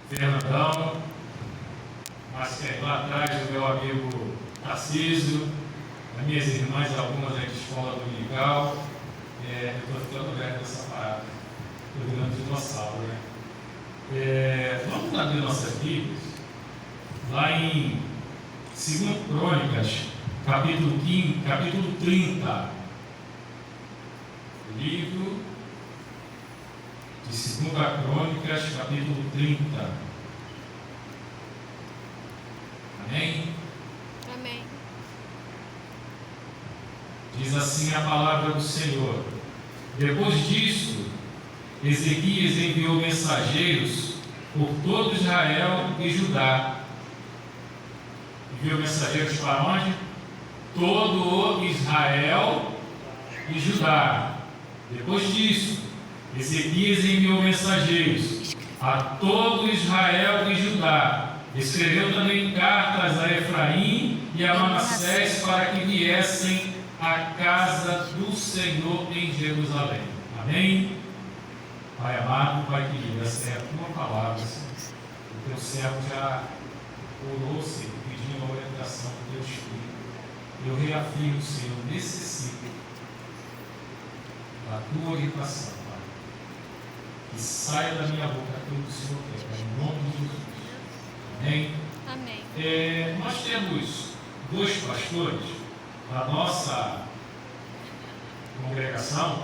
Fernandão, mas que lá atrás o meu amigo Tarcísio, as minhas irmãs, algumas da escola dominical. Eu estou ficando velho dessa parada, estou virando dinossauro, né? Vamos abrir nossas Bíblias, lá em 2 Crônicas, capítulo 30, livro de 2 Crônicas, capítulo 30. Amém? Amém. Diz assim a palavra do Senhor: depois disso, Ezequias enviou mensageiros por todo Israel e Judá. Enviou mensageiros para onde? Todo o Israel e Judá. Depois disso, Ezequias enviou mensageiros a todo Israel e Judá. Escreveu também cartas a Efraim e a Manassés para que viessem à casa do Senhor em Jerusalém. Amém? Pai amado, Pai querido, essa é a tua palavra, Senhor. O teu servo já orou, Senhor, pedindo a orientação do teu Espírito. Eu reafirmo, Senhor, necessito da tua orientação, Pai. Que saia da minha boca aquilo que o Senhor quer, Pai, em nome de Jesus. Amém? Amém. Nós temos 2 pastores da nossa congregação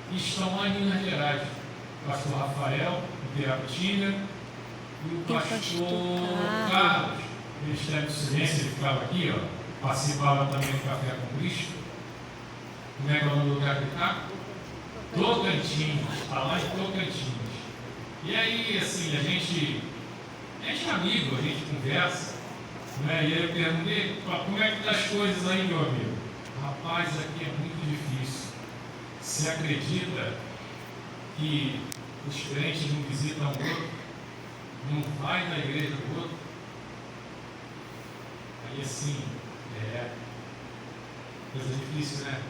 que estão lá em Minas Gerais. O pastor Rafael, em Pirapitinga, e o pastor Carlos, Ministério do Silêncio, ele ficava aqui, participava também do Café com Cristo. Como é que é o nome do lugar que está? Tocantins, está lá em Tocantins. E aí, assim, a gente é amigo, a gente conversa, né? E aí eu perguntei, como é que estão as coisas aí, meu amigo? Rapaz, aqui é muito difícil. Você acredita que os crentes não visitam o outro? Não vai na igreja do outro? Aí assim, coisa difícil, né?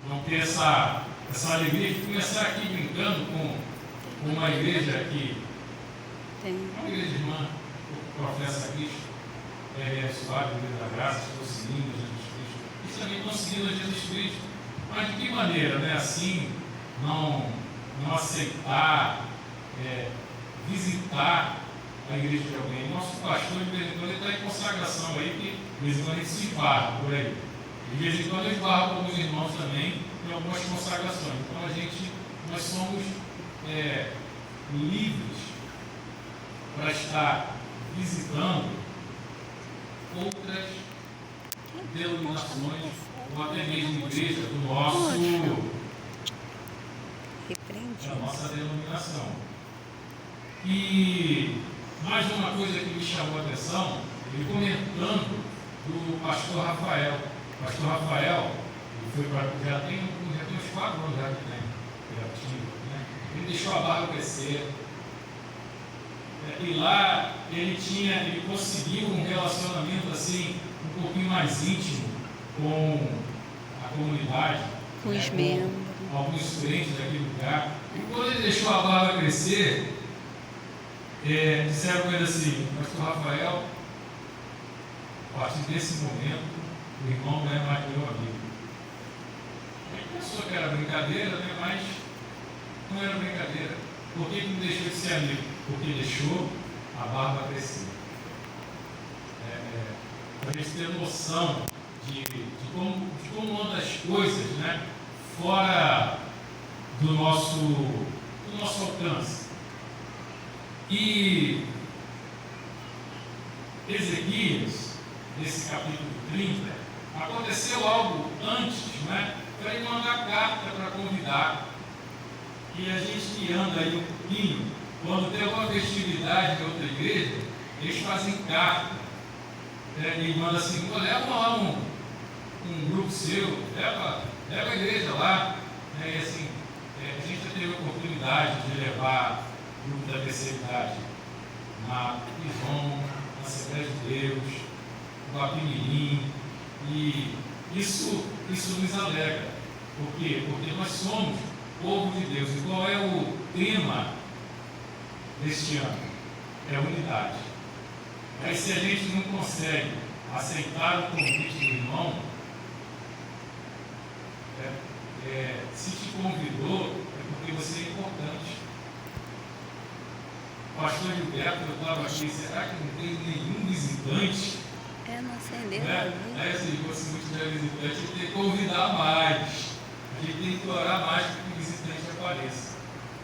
Não ter essa alegria de começar aqui brincando com uma igreja aqui, uma igreja irmã, que professa Cristo, suave, Igreja da Graça, estou seguindo Jesus Cristo, e também estão seguindo a Jesus Cristo, mas de que maneira, né? Assim, não aceitar, visitar a igreja de alguém. Nosso pastor, de vez em quando, ele está em consagração aí, que de vez em quando ele se esbarra por aí. De vez em quando ele esbarra com alguns irmãos também em algumas consagrações. Então nós somos livres para estar visitando outras denominações ou até mesmo igreja do da nossa denominação. E mais uma coisa que me chamou a atenção, ele comentando do pastor Rafael. O pastor Rafael, ele foi para já tem uns 4 anos já que tem, né? Ele deixou a barba crescer. E lá ele conseguiu um relacionamento assim, um pouquinho mais íntimo com a comunidade, com os membros, com alguns crentes daquele lugar. E quando ele deixou a barba crescer, disseram para ele assim: pastor Rafael, a partir desse momento, o irmão não é mais meu amigo. Ele pensou que era brincadeira, né? Mas não era brincadeira. Por que não deixou de ser amigo? Porque deixou a barba crescer. Para a gente ter noção de como anda as coisas, né? Fora do nosso alcance. E Ezequias, nesse capítulo 30, aconteceu algo antes, né? Para ele mandar carta para convidar. E a gente que anda aí um pouquinho, quando tem alguma festividade de outra igreja, eles fazem carta. Ele manda assim: leva lá um grupo seu, leva a igreja lá. E assim, a gente já teve a oportunidade de levar o grupo da terceira idade na Ivon, na Assembleia de Deus, no Guapimirim, e isso nos alegra. Por quê? Porque nós somos povo de Deus. E qual é o tema deste ano é unidade. Aí se a gente não consegue aceitar o convite do irmão, se te convidou, é porque você é importante. Pastor Gilberto, eu estava aqui, será que não tem nenhum visitante? Não acendeu. Aí se fosse muito visitante, a gente tem que convidar mais. A gente tem que orar mais para que o visitante apareça.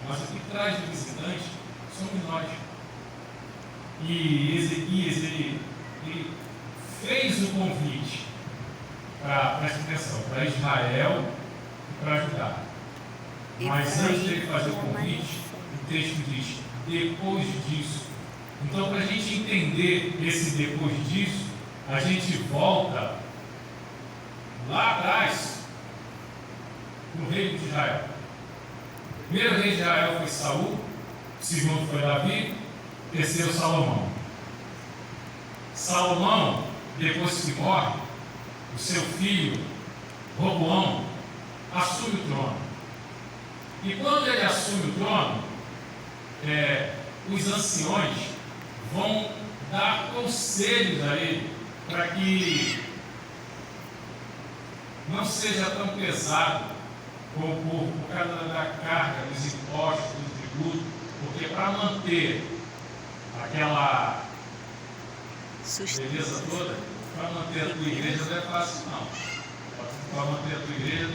Mas o que traz o visitante somos nós. E Ezequias, ele fez o convite para Israel e para Judá. Mas antes dele fazer o convite, o texto diz, depois disso. Então, para a gente entender esse depois disso, a gente volta lá atrás, no reino de Israel. O primeiro rei de Israel foi Saul, o segundo foi Davi, o terceiro Salomão. Salomão, depois que morre, o seu filho, Roboão, assume o trono. E quando ele assume o trono, os anciões vão dar conselhos a ele para que não seja tão pesado como por causa da carga dos impostos, do tributo, porque para manter aquela beleza toda, para manter a tua igreja não é fácil não. Para manter a tua igreja a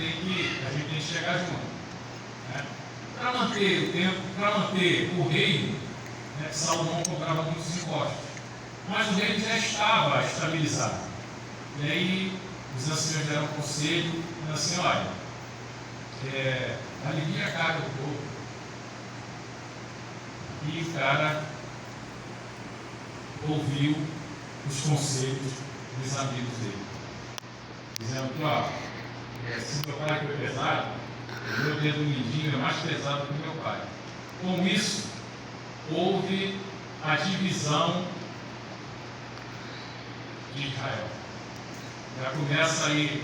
gente tem que chegar junto. Né? Para manter o tempo, para manter o reino, Salomão cobrava muitos impostos. Mas o reino já estava estabilizado. E aí os anciãos deram conselho, dizendo assim, olha, alivia a carga do povo. E o cara ouviu os conselhos dos amigos dele, dizendo que se meu pai foi pesado, o meu dedo mindinho é mais pesado que o meu pai. Com isso, houve a divisão de Israel. Já começa aí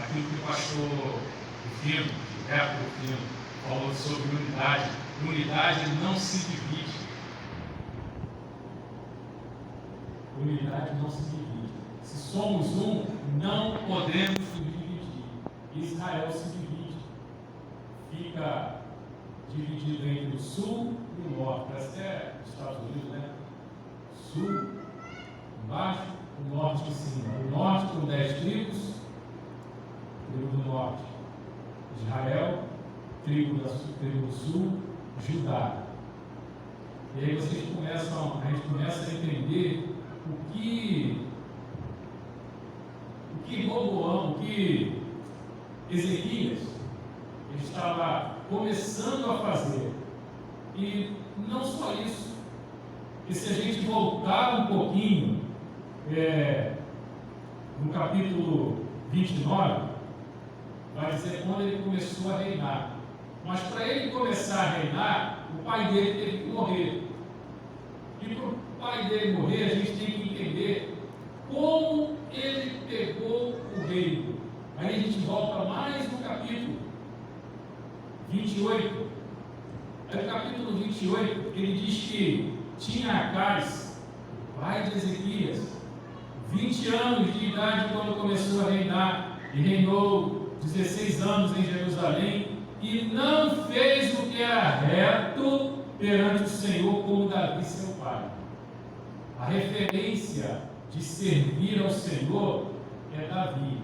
aquilo que o pastor Rufino, Gilberto Rufino, falou sobre unidade. Unidade não se divide. Unidade não se divide. Se somos um, não podemos nos dividir. Israel se divide. Fica dividido entre o sul e o norte. Parece até os Estados Unidos, né? Sul embaixo, o norte em cima. O norte com 10 tribos, tribo do norte, Israel, tribo do sul, Judá. E aí a gente começa a entender o que Roboão, o que Ezequias ele estava começando a fazer. E não só isso, e se a gente voltar um pouquinho no capítulo 29, vai dizer quando ele começou a reinar. Mas para ele começar a reinar, o pai dele teve que morrer. E para o pai dele morrer, a gente tem que entender como ele pegou o reino. Aí a gente volta mais no capítulo 28. Aí no capítulo 28, ele diz que tinha Acais, pai de Ezequias, 20 anos de idade quando começou a reinar, e reinou 16 anos em Jerusalém, e não fez o que era reto perante o Senhor como Davi seu pai. A referência de servir ao Senhor é Davi.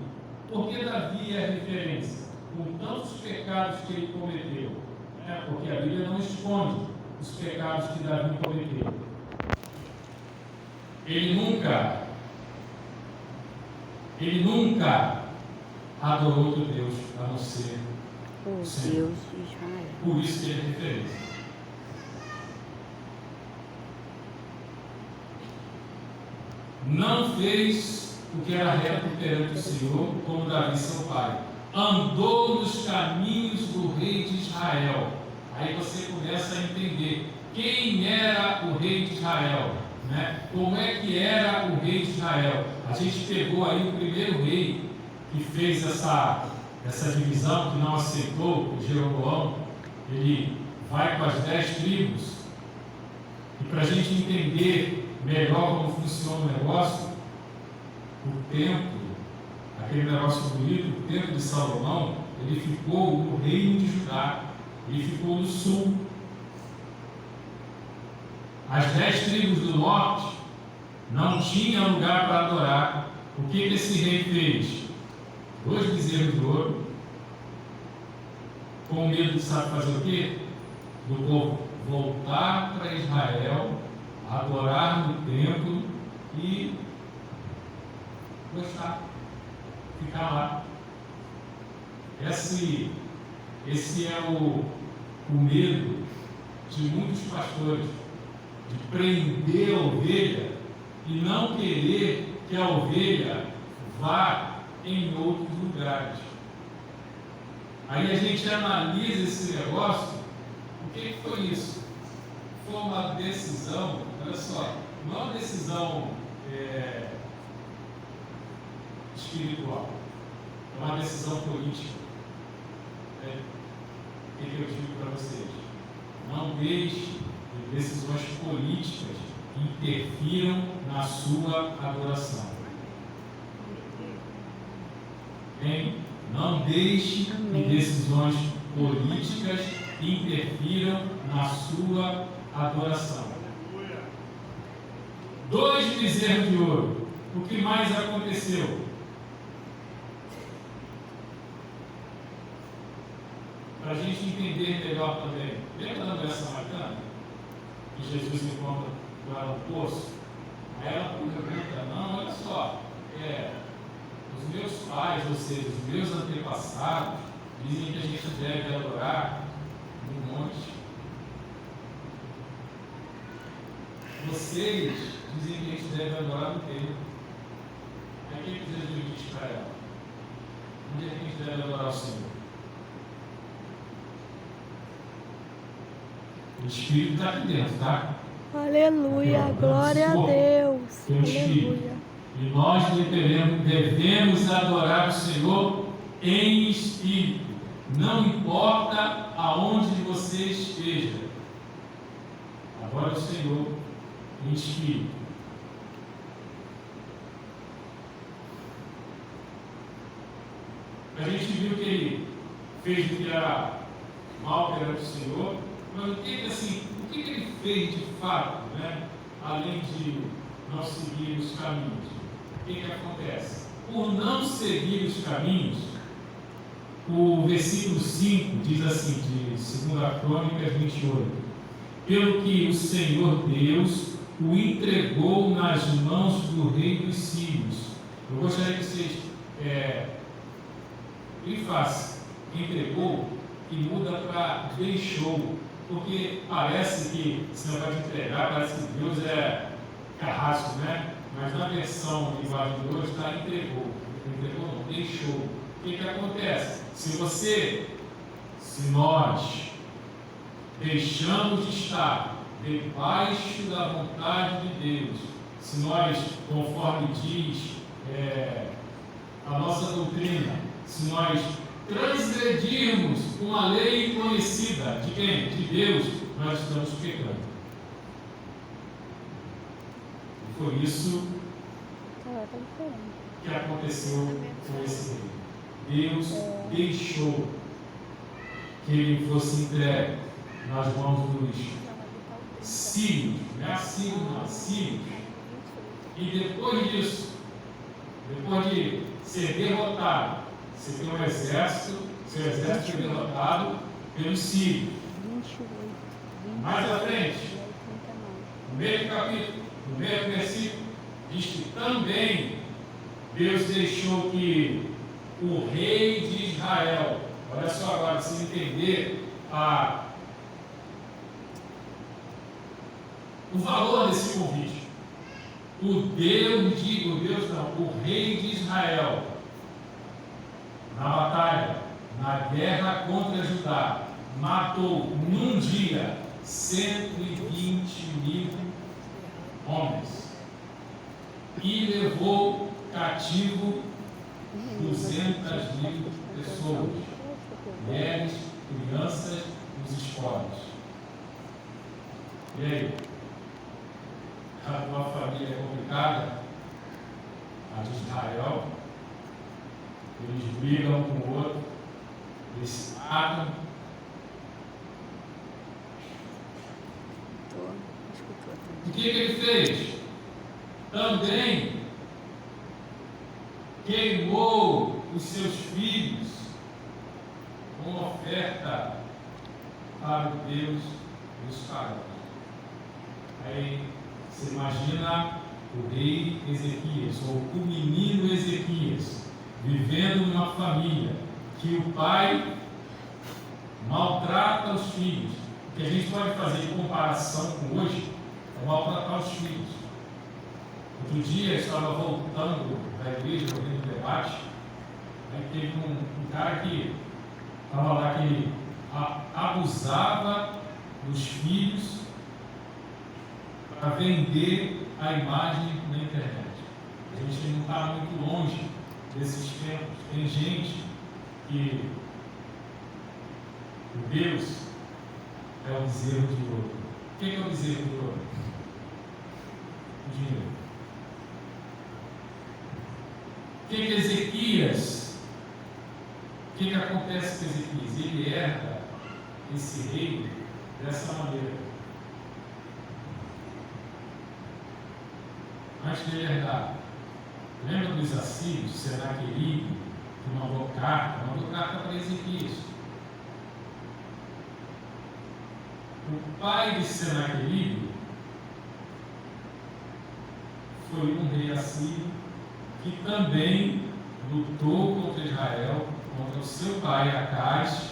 Por que Davi é a referência? Com tantos pecados que ele cometeu. Porque a Bíblia não esconde os pecados que Davi cometeu. Ele nunca adorou outro Deus a não ser o Senhor. Deus de Israel. Por isso que ele é referência. Não fez o que era reto perante o Senhor, como Davi seu pai. Andou nos caminhos do rei de Israel. Aí você começa a entender quem era o rei de Israel, né? Como é que era o rei de Israel? A gente pegou aí o primeiro rei que fez essa divisão, que não aceitou, o Jeroboão. Ele vai com as 10 tribos, e para a gente entender melhor como funciona o negócio, o templo, aquele negócio bonito, o templo de Salomão, ele ficou no reino de Judá, ele ficou no sul. As 10 tribos do norte não tinham lugar para adorar. O que esse rei fez? 2 bezerros de ouro, com medo de sabe fazer o quê? Do povo voltar para Israel, adorar no templo e gostar, ficar lá. Esse é o medo de muitos pastores, de prender a ovelha e não querer que a ovelha vá em outros lugares. Aí a gente analisa esse negócio. O que foi isso? Foi uma decisão, olha só, não é uma decisão espiritual, é uma decisão política. O que eu digo para vocês? Não deixe que decisões políticas interfiram na sua adoração. Não deixe que decisões políticas interfiram na sua adoração. 2 bezerros de ouro. O que mais aconteceu? Para a gente entender melhor também. Lembra da mulher samaritana? Que Jesus encontra com ela no poço? Aí ela pergunta: não, olha só, os meus pais, ou seja, os meus antepassados, dizem que a gente deve adorar um monte. Vocês dizem que a gente deve adorar no templo. Aí o que Jesus diz para ela? Onde é que a gente deve adorar o Senhor? O Espírito está aqui dentro, tá? Aleluia, glória a Deus. Tem um Espírito. E nós devemos adorar o Senhor em espírito. Não importa aonde você esteja. Adore o Senhor em espírito. A gente viu que ele fez o que era mal perante o Senhor. Mas o que ele fez de fato, né? Além de não seguir os caminhos? O que acontece? Por não seguir os caminhos, o versículo 5 diz assim, de 2 Crônicas 28: pelo que o Senhor Deus o entregou nas mãos do rei dos sírios. Eu gostaria que vocês grifassem entregou e muda para deixou. Porque parece que, se não vai te entregar, parece que Deus é carrasco, né? Mas na versão de linguagem de hoje está entregou. Entregou não, deixou. O que acontece? Se nós deixamos de estar debaixo da vontade de Deus, se nós, conforme diz a nossa doutrina, se nós transgredirmos uma lei conhecida de quem? De Deus, nós estamos pecando. E foi isso que aconteceu com esse rei. Deus deixou que ele fosse entregue nas mãos dos sírios, não é assírios, não, assírios. E depois disso, depois de ser derrotado, você tem um exército, seu exército foi derrotado pelos sírios. Mais à frente, no meio do capítulo, no meio do versículo, diz que também Deus deixou que o rei de Israel, olha só agora, se entender o valor desse convite. O rei de Israel, na batalha, na guerra contra Judá, matou num dia 120.000 homens e levou cativo 200.000 pessoas, mulheres, crianças, os esposos. E aí? A tua família é complicada? A de Israel? Eles brigam um com o outro, eles se matam. O que ele fez? Também queimou os seus filhos como oferta para o Deus dos Israel. Aí você imagina o rei Ezequias, ou o menino Ezequias, vivendo numa família que o pai maltrata os filhos. O que a gente pode fazer de comparação com hoje é maltratar os filhos. Outro dia eu estava voltando da igreja, ouvindo o debate, aí teve um cara que estava lá que abusava dos filhos para vender a imagem na internet. A gente não está muito longe desses tempos. Tem gente que o Deus é o bezerro de ouro. O que é o bezerro de ouro? O dinheiro. O que é Ezequias? O que acontece com Ezequias? Ele herda esse reino dessa maneira. Antes de ele herdar, lembra dos assírios, Senaqueribe, que mandou carta para Ezequias. O pai de Senaqueribe foi um rei assírio que também lutou contra Israel, contra o seu pai Acaz,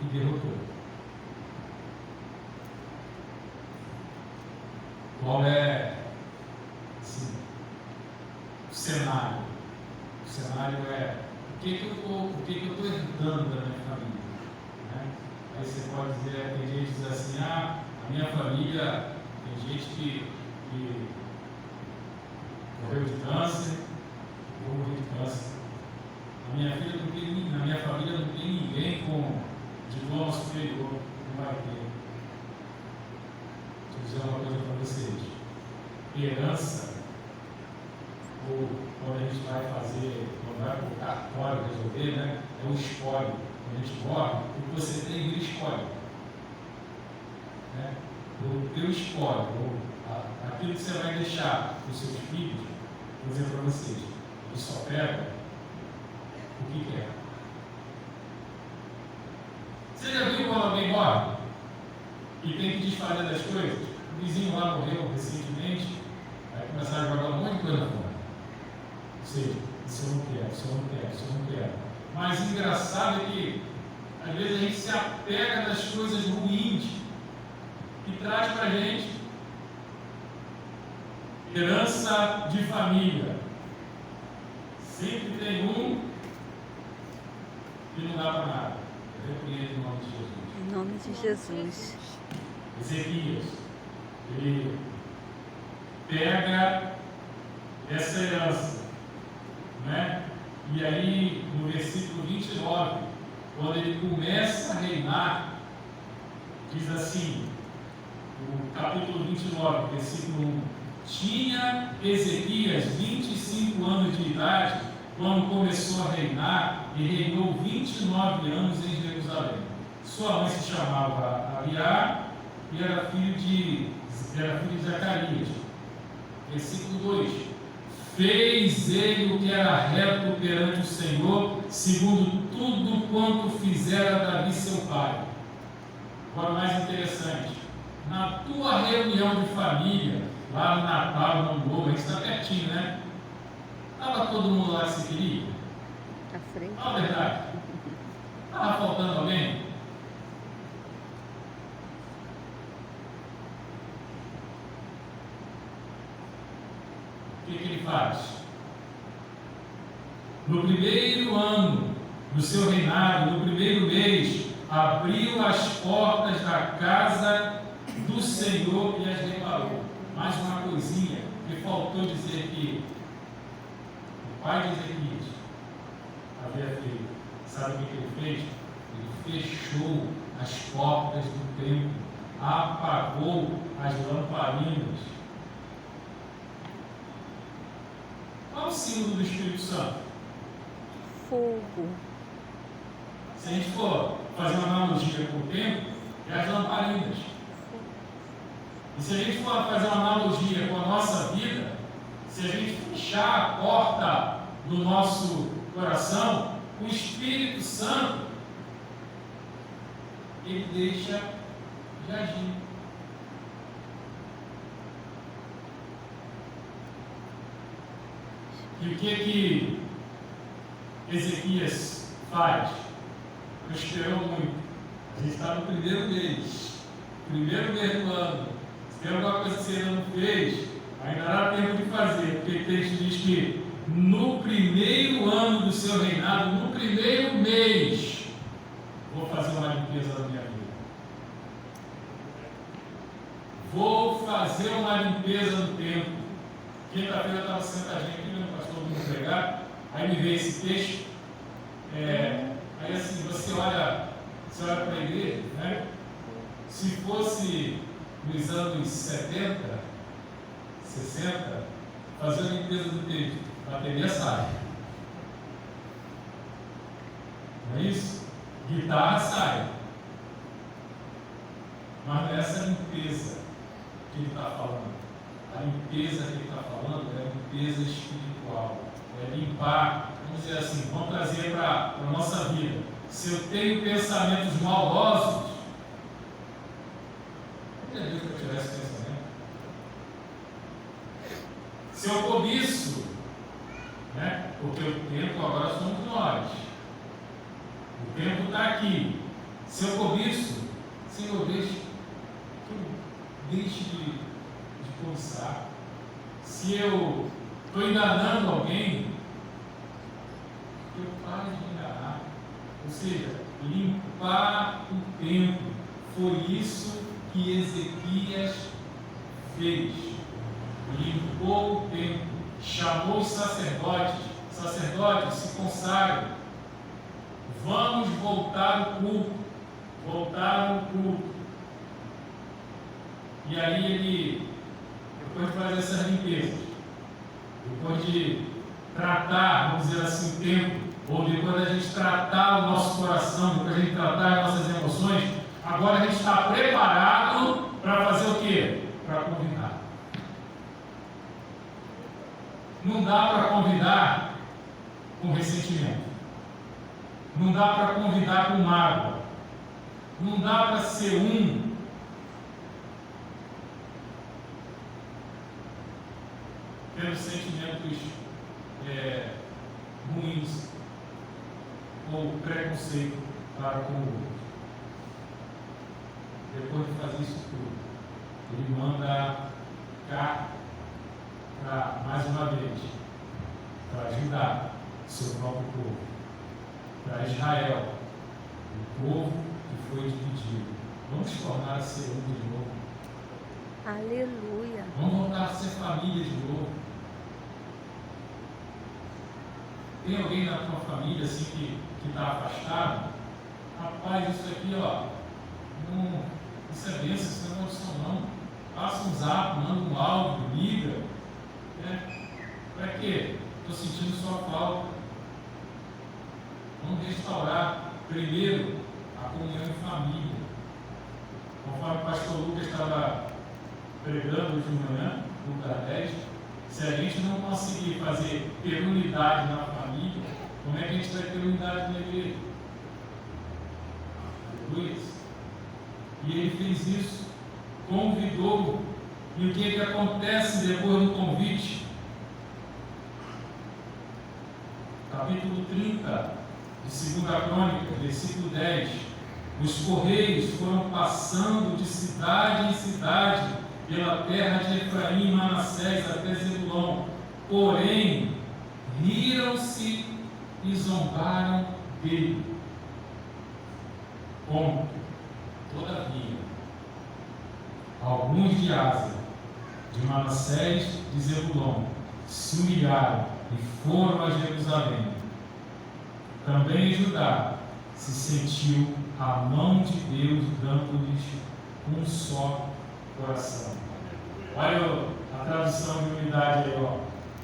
e derrotou. Qual é assim, o cenário? O cenário é o que eu estou herdando da minha família. Né? Aí você pode dizer, tem gente que diz assim, a minha família, tem gente que morreu de câncer, eu morri de câncer. Na minha família não tem ninguém com diploma superior, não vai ter. Deixa eu dizer uma coisa para vocês. Herança, ou quando a gente vai fazer, quando vai para o cartório resolver, né, é o espólio. Quando a gente morre, o que você tem vira espólio. Né? O teu espólio, aquilo que você vai deixar para os seus filhos, vou dizer para vocês, ele só pega o que quer. Você já viu quando alguém morre e tem que desfazer das coisas? O vizinho lá morreu recentemente, aí começaram a jogar um monte de coisa fora. Ou seja, isso eu não quero, isso eu não quero, isso eu não quero. Mas o engraçado é que às vezes a gente se apega das coisas ruins que traz para a gente herança de família. Sempre tem um que não dá para nada. Eu repreendo em nome de Jesus. Em nome de Jesus. Ezequias, ele pega essa herança, né? E aí, no versículo 29, quando ele começa a reinar, diz assim, o capítulo 29, versículo 1: tinha Ezequias 25 anos de idade quando começou a reinar e reinou 29 anos em Jerusalém. Sua mãe se chamava Abiá e era filho de Zacarias. Versículo 2: fez ele o que era reto perante o Senhor, segundo tudo quanto fizera Davi seu pai. Agora, mais interessante, na tua reunião de família, lá no Natal, no Ano Novo, a gente está pertinho, né? Estava todo mundo lá que se queria? À frente. Fala a verdade. Estava faltando alguém? O que ele faz? No primeiro ano do seu reinado, no primeiro mês, abriu as portas da casa do Senhor e as reparou. Mais uma coisinha que faltou dizer aqui. O pai de Ezequias havia feito. Sabe o que ele fez? Ele fechou as portas do templo, apagou as lamparinas. Qual é o símbolo do Espírito Santo? Fogo. Se a gente for fazer uma analogia com o templo, é as lamparinas. E se a gente for fazer uma analogia com a nossa vida, se a gente fechar a porta do nosso coração, o Espírito Santo, ele deixa de agir. E o que Ezequias faz? Prosperou muito. A gente está no primeiro mês do ano. Se tem alguma coisa que você ainda não fez, ainda dá tempo de fazer, porque o texto diz que no primeiro ano do seu reinado, no primeiro mês, vou fazer uma limpeza da minha vida. Vou fazer uma limpeza no templo. Quinta-feira eu estava sentadinho aqui, vendo o pastor me pregar, aí me veio esse texto. Aí assim, você olha para a igreja, né? Se fosse nos anos 70, 60, fazer a limpeza do templo, bateria sai. Não é isso? Guitarra sai. Mas não é essa limpeza que ele está falando. A limpeza que ele está falando é a limpeza espiritual. É limpar, vamos dizer assim, vamos trazer para a nossa vida. Se eu tenho pensamentos maldosos, onde é Deus para tirar esse pensamento? Se eu cobiço, né? Porque o tempo agora somos nós. O tempo está aqui. Se eu cobiço, Senhor, deixe de cobiçar. Se eu estou enganando alguém, eu paro de enganar. Ou seja, limpar o templo. Foi isso que Ezequias fez. Limpou o templo, chamou os sacerdotes. Sacerdotes, se consagrem. Vamos voltar ao culto. Voltar ao culto. E aí ele, depois de fazer essas limpezas, depois de tratar, vamos dizer assim, o tempo, ou depois da gente tratar o nosso coração, depois de a gente tratar as nossas emoções, agora a gente está preparado para fazer o quê? Para convidar. Não dá para convidar com ressentimento. Não dá para convidar com mágoa. Não dá para ser pelos sentimentos ruins ou preconceito para com o outro. Depois de fazer isso tudo, ele manda carta para, mais uma vez, para ajudar o seu próprio povo, para Israel, o povo que foi dividido. Vamos tornar a ser um de novo. Aleluia. Vamos voltar a ser família de novo. Tem alguém na tua família assim que está afastado? Rapaz, isso aqui, isso é bênção, isso não é maldição não. Passa um zap, manda um áudio, liga. Para quê? Estou sentindo sua falta. Vamos restaurar primeiro a comunhão em família. Conforme o pastor Lucas estava pregando hoje de manhã, Lucas 10, se a gente não conseguir ter unidade na família, como é que a gente vai ter unidade na igreja? Aleluia. E ele fez isso, convidou. E o que acontece depois do convite? Capítulo 30 de 2 Crônica, versículo 10. Os correios foram passando de cidade em cidade pela terra de Efraim e Manassés até Zebulon. Porém, riram-se e zombaram dele. Ponto. Todavia, alguns de Ásia, de Manassés e de Zebulon, se humilharam e foram a Jerusalém. Também Judá se sentiu a mão de Deus dando-lhes um só coração. Olha a tradução de unidade aí, ó.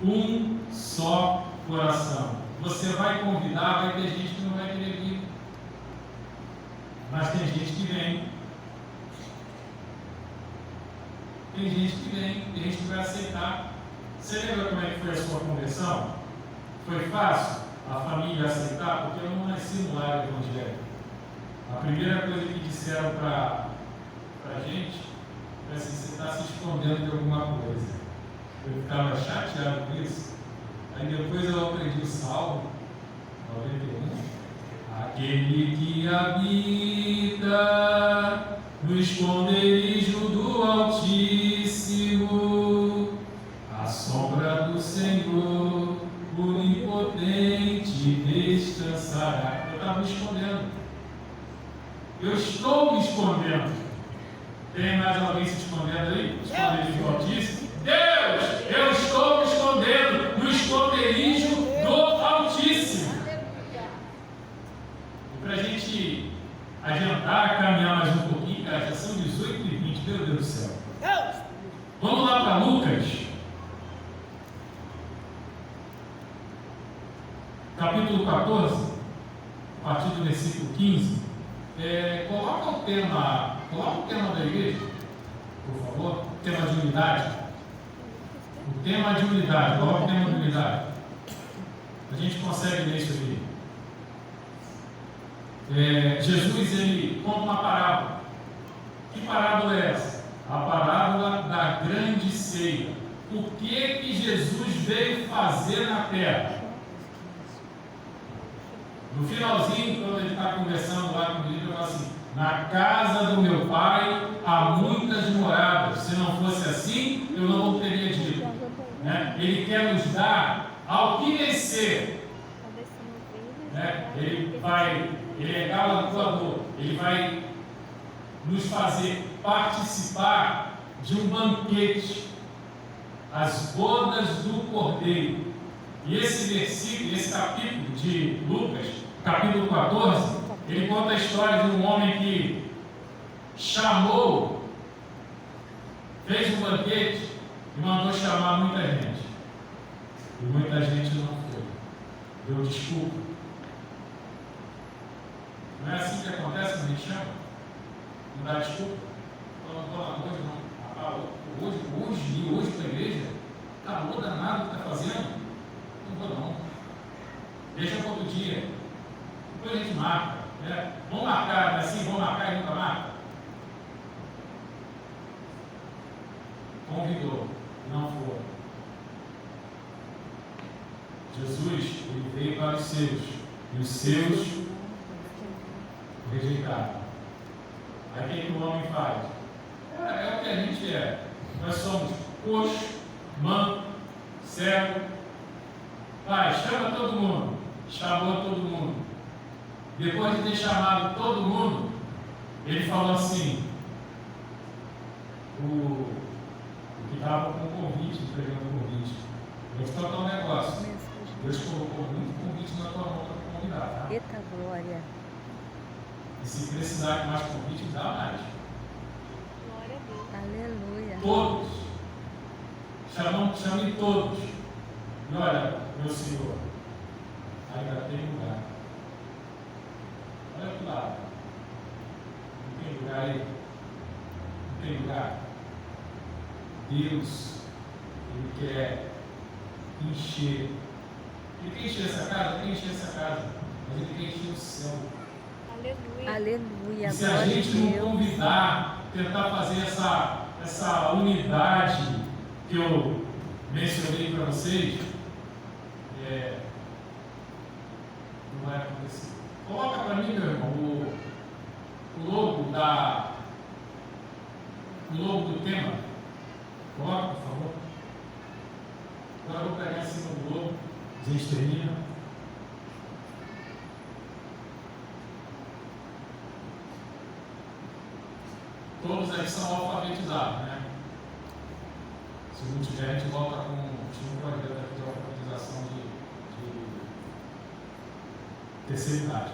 Um só coração. Você vai convidar, vai ter gente que não vai querer vir. Mas tem gente que vem. Tem gente que vem, tem gente que vai aceitar. Você lembra como é que foi a sua conversão? Foi fácil a família aceitar? Porque eu não nasci no lar evangélico. A primeira coisa que disseram para a gente é assim: você está se escondendo de alguma coisa. Eu ficava chateado com isso. Aí depois eu aprendi o Salmo 91. Aquele que habita no esconderijo do Altíssimo, à sombra do Senhor, o onipotente descansará. Eu estava me escondendo. Eu estou me escondendo. Tem mais alguém se escondendo aí? Esconderijo do Altíssimo? Deus, eu estou me escondendo no esconderijo do Altíssimo. E para a gente adiantar, caminhar mais um pouquinho, cara, já são 18h20, meu Deus do céu. Vamos lá para Lucas, capítulo 14, a partir do versículo 15. Coloca o tema da igreja, por favor, o tema de unidade. O tema de unidade, coloca o tema de unidade. A gente consegue ler isso aqui. Jesus, ele conta uma parábola. Que parábola é essa? A parábola da grande ceia. O que Jesus veio fazer na terra? No finalzinho, quando ele está conversando lá com o livro, ele fala assim: na casa do meu pai há muitas moradas. Se não fosse assim, eu não teria dito. Ele quer nos dar ao que vencer. Ele é galardoador. Ele vai nos fazer participar de um banquete, as bodas do Cordeiro. E esse versículo, esse capítulo de Lucas, capítulo 14, ele conta a história de um homem que chamou, fez um banquete e mandou chamar muita gente. E muita gente não foi. Deu desculpa. Não é assim que acontece quando a gente chama? Não dá desculpa? Não, hoje não. Hoje para a igreja, acabou danado o que está fazendo? Não vou não. Deixa para outro dia. Depois a gente marca. Vamos marcar, não é assim? Vamos marcar e nunca marca. Convidou, não foi. Jesus, ele veio para os seus, e os seus rejeitaram. Aí o que o homem faz? É o que a gente é. Nós somos coxo, manco, cego. Pai, chama todo mundo. Chamou todo mundo. Depois de ter chamado todo mundo, ele falou assim: o que estava com o convite, entregando o convite. Vou te contar um negócio. Deus colocou muito convite na tua mão para convidar, tá? Eita glória. E se precisar de mais convite, dá mais. Glória a Deus. Aleluia. Todos. Chame todos. E olha, meu Senhor, ainda tem lugar. Olha que lado. Não tem lugar aí? Não tem lugar? Deus, Ele quer encher. Ele quer encher essa casa? Ele quer encher essa casa. Mas Ele quer encher o céu. Aleluia. Aleluia. E se a gente não convidar, tentar fazer essa unidade que eu mencionei para vocês, não vai acontecer. Coloca para mim, meu irmão, o logo do tema. Coloca, por favor. Agora eu vou pegar em cima do logo, as estrelinhas. Todos aí são alfabetizados, né? Se não tiver, a gente volta com um projeto aqui de alfabetização de terceira idade.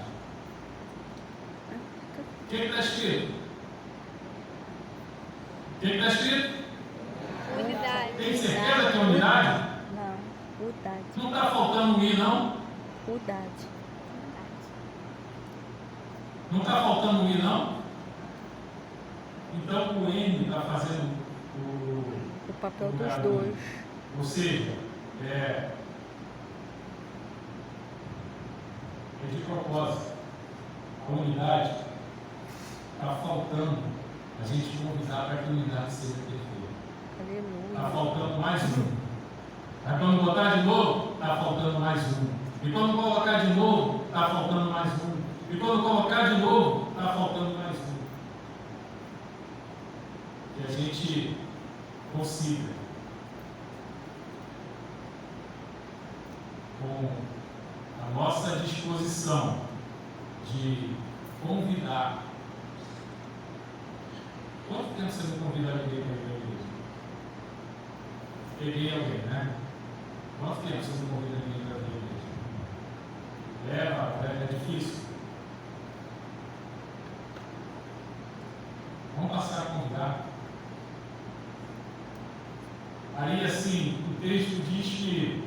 que está escrito? O que está escrito? Unidade. Tem certeza que é unidade? Não. Unidade. Não está faltando um I, não? Unidade. Não está faltando um I, não? Então o N está fazendo O papel o dos lugar dois. do I. Ou seja, é de propósito. A unidade está faltando a gente convidar para que a unidade seja perfeita. Está Aleluia. faltando mais um. Aí quando botar de novo, está faltando mais um. E quando colocar de novo, está faltando mais um. E quando colocar de novo, está faltando mais um. Que a gente consiga, com a nossa disposição de convidar. Quanto tempo você não convida ninguém para ir para a igreja? Peguei alguém, né? Quanto tempo você não convida ninguém para ir para a igreja? É difícil. Vamos passar a convidar. Aí, assim, o texto diz que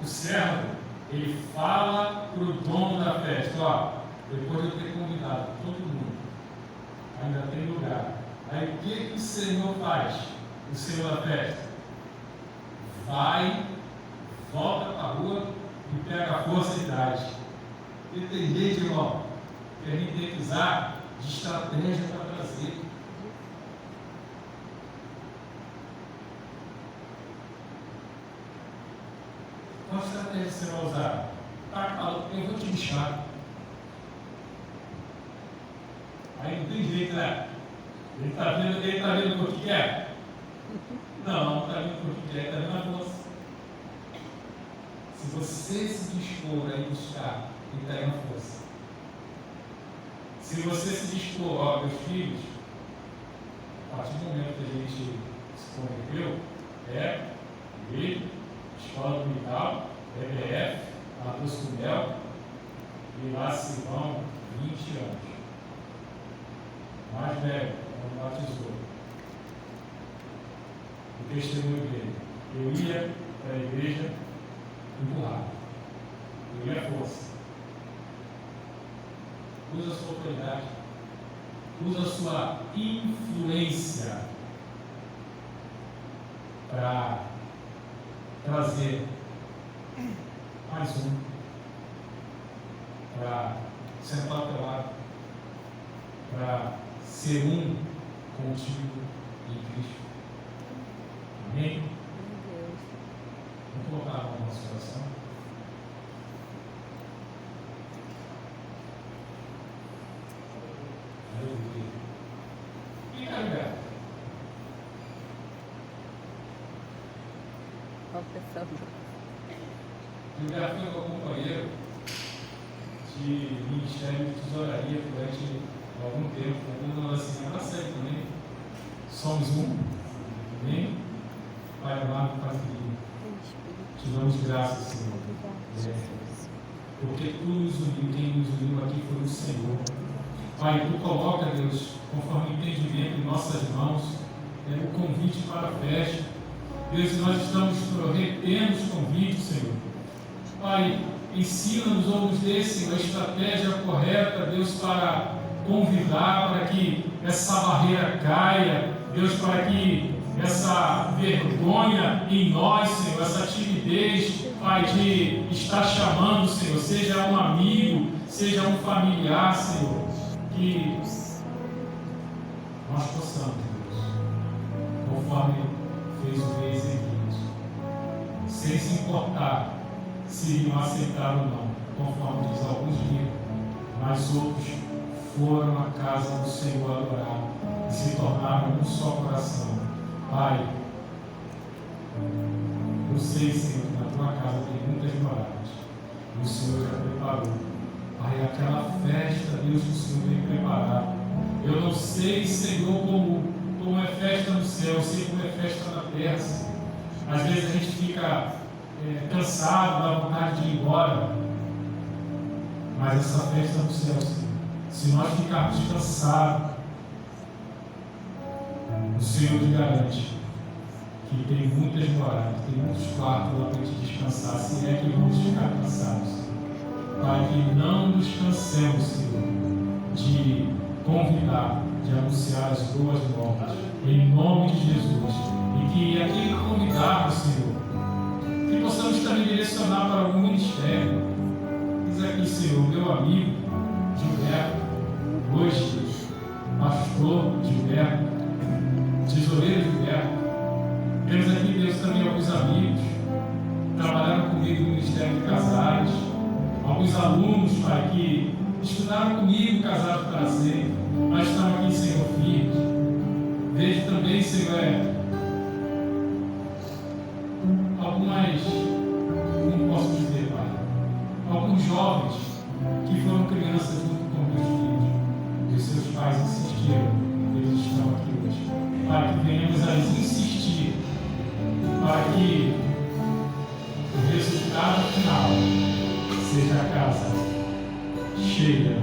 o servo, ele fala para o dono da festa: ó, depois de eu ter convidado todo mundo, ainda tem lugar. Aí o que o Senhor faz? O Senhor da festa vai, volta para a rua e pega a força e traz. E tem gente, irmão, que a gente tem que usar de estratégia para trazer. Qual estratégia você vai usar? Eu vou te bichar. Aí não tem jeito, né? Ele está vendo o que quer? Não está vendo o que quer, está vendo a força. Se você se dispor a ir buscar, ele está aí na força. Se você se dispor, ó, meus filhos, a partir do momento que a gente se converteu, ele, escola dominical, EBF, Matheus Cunel, e lá se vão 20 anos. Mais velho, quando batizou. O testemunho dele: eu ia para a igreja empurrado. Eu ia à força. Usa a sua autoridade. Usa a sua influência para trazer mais um, para sentar ao teu lado, para ser um contigo em Cristo. Amém? Vamos colocar a mão no nosso coração. Aleluia. Fica ligado. Gilberto foi meu companheiro de ministério de tesouraria durante algum tempo, alguma assim, ela série também. Somos um. Amém? Pai amado, Pai querido, te damos graças, Senhor. Porque tu nos uniu, quem nos uniu aqui foi o Senhor. Pai, tu coloca, Deus, conforme o entendimento em nossas mãos, o convite para a festa. Deus, nós estamos retendo os convites, Senhor. Pai, ensina-nos ou nos dê, Senhor, a estratégia correta, Deus, para convidar, para que essa barreira caia, Deus, para que essa vergonha em nós, Senhor, essa timidez, Pai, de estar chamando, Senhor, seja um amigo, seja um familiar, Senhor, que nós possamos, Deus, conforme fez o rei Ezequias, sem se importar se iriam aceitar ou não, conforme diz, alguns viram, mas outros foram à casa do Senhor adorar e se tornaram um só coração. Pai, eu sei, Senhor, que na tua casa tem muitas moradas e o Senhor já preparou. Pai, aquela festa, Deus, que o Senhor tem preparado. Eu não sei, Senhor, como é festa no céu, eu sei como é festa na terra, Senhor. Às vezes a gente fica cansado, dá vontade de ir embora. mas essa festa do céu, Senhor. Se nós ficarmos cansados, o Senhor te garante que tem muitas moradas, tem muitos quartos lá para te descansar, se é que vamos ficar cansados. Pai, que não nos cansemos, Senhor, de convidar, de anunciar as boas novas, em nome de Jesus. E que aquele que convidarmos, Senhor, que possamos também direcionar para algum ministério. Diz aqui, Senhor, meu amigo Gilberto, hoje, pastor Gilberto, tesoureiro Gilberto. Temos aqui, Deus, também alguns amigos que trabalharam comigo no Ministério de Casais, alguns alunos, Pai, que estudaram comigo, casados para sempre, mas estão aqui, Senhor, firmes. Vejo também, Senhor, algumas, como posso dizer, Pai, alguns jovens que foram crianças junto com meus filhos, e os seus pais insistiram, eles estão aqui hoje. Pai, que venhamos a insistir para que o resultado final seja a casa cheia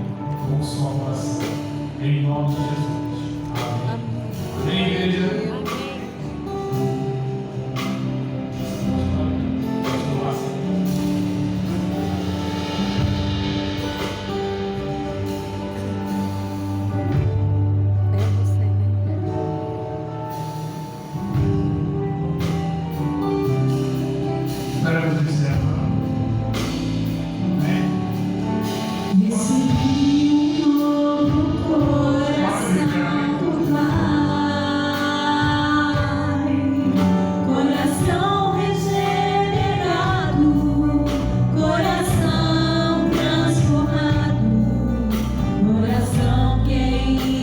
com o seu coração. Em nome de Jesus. Amém. Amém, igreja.